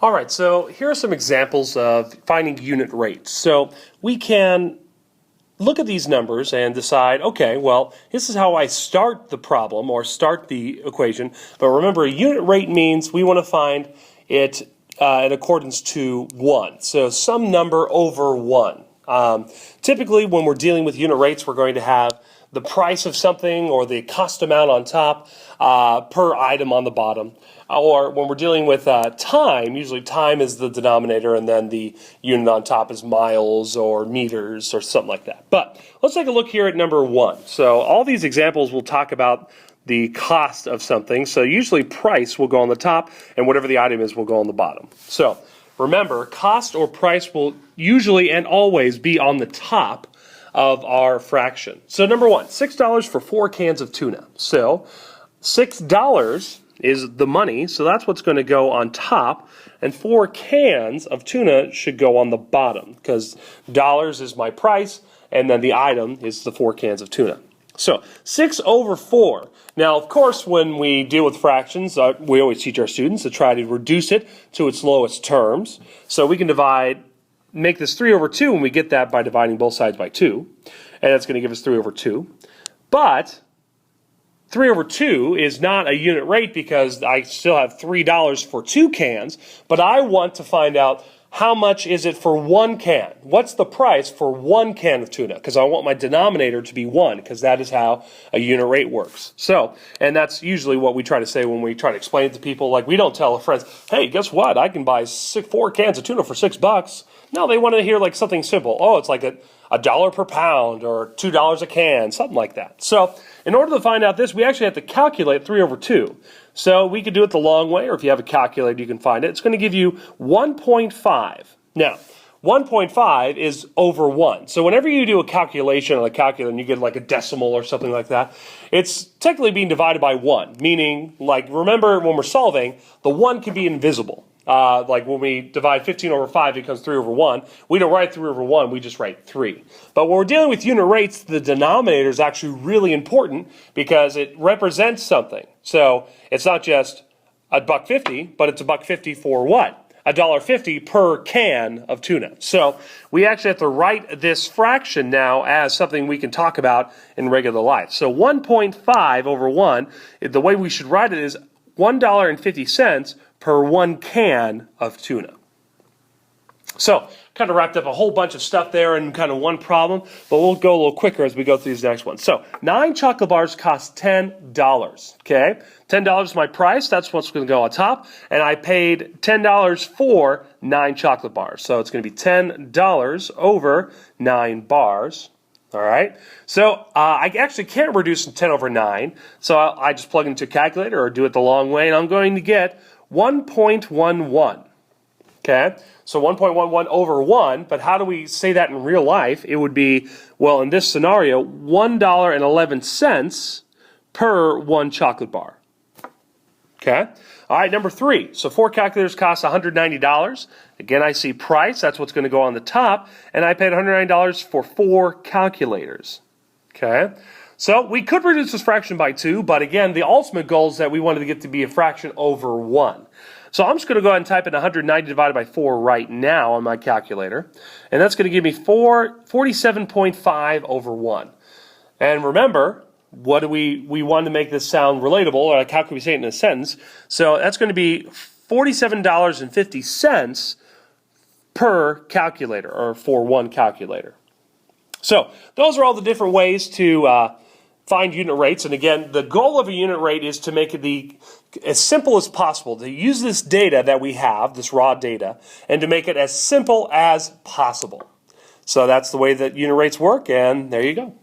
All right, so here are some examples of finding unit rates. So we can look at these numbers and decide, okay, well, this is how I start the problem or start the equation. But remember, a unit rate means we want to find it in accordance to 1. So some number over 1. Typically, when we're dealing with unit rates, we're going to have the price of something or the cost amount on top per item on the bottom. Or when we're dealing with time, usually time is the denominator and then the unit on top is miles or meters or something like that. But let's take a look here at number 1. So all these examples will talk about the cost of something. So usually price will go on the top and whatever the item is will go on the bottom. So remember, cost or price will usually and always be on the top of our fraction. So number 1, $6 for 4 cans of tuna. So $6 is the money, so that's what's going to go on top, and 4 cans of tuna should go on the bottom, because dollars is my price, and then the item is the 4 cans of tuna. So 6 over 4. Now, of course, when we deal with fractions, we always teach our students to try to reduce it to its lowest terms. So we can make this 3 over 2, and we get that by dividing both sides by 2, and that's going to give us 3 over 2. But 3 over 2 is not a unit rate because I still have $3 for 2 cans, but I want to find out how much is it for 1 can. What's the price for 1 can of tuna? Because I want my denominator to be 1, because that is how a unit rate works. So, and that's usually what we try to say when we try to explain it to people. Like, we don't tell our friends, hey, guess what? I can buy 4 cans of tuna for $6. No, they want to hear like something simple. Oh, it's like a dollar per pound or $2 a can, something like that. So in order to find out this, we actually have to calculate 3 over 2. So we could do it the long way, or if you have a calculator, you can find it. It's going to give you 1.5. Now, 1.5 is over 1. So whenever you do a calculation on a calculator and you get like a decimal or something like that, it's technically being divided by 1, meaning, like, remember when we're solving, the 1 can be invisible. Like when we divide 15 over 5, it becomes 3 over 1. We don't write 3 over 1, we just write 3. But when we're dealing with unit rates, the denominator is actually really important because it represents something. So it's not just $1.50, but it's $1.50 for what? $1.50 per can of tuna. So we actually have to write this fraction now as something we can talk about in regular life. So 1.5 over 1, the way we should write it is $1.50 per 1 can of tuna. So, kind of wrapped up a whole bunch of stuff there in kind of one problem, but we'll go a little quicker as we go through these next ones. So, 9 chocolate bars cost $10, okay? $10 is my price, that's what's going to go on top, and I paid $10 for 9 chocolate bars. So, it's going to be $10 over 9 bars. All right, so I actually can't reduce 10 over 9, so I just plug into a calculator or do it the long way, and I'm going to get 1.11. Okay, so 1.11 over 1, but how do we say that in real life? It would be, well, in this scenario, $1.11 per 1 chocolate bar. Okay, all right, number 3. So 4 calculators cost $190. Again, I see price, that's what's going to go on the top, and I paid $190 for 4 calculators. Okay, so we could reduce this fraction by 2, but again, the ultimate goal is that we wanted to get to be a fraction over 1. So I'm just going to go ahead and type in 190 divided by 4 right now on my calculator, and that's going to give me 47.5 over 1. And remember, what do we want to make this sound relatable, or like how can we say it in a sentence? So that's going to be $47.50 per calculator, or for 1 calculator. So those are all the different ways to find unit rates. And again, the goal of a unit rate is to make it as simple as possible, to use this data that we have, this raw data, and to make it as simple as possible. So that's the way that unit rates work, and there you go.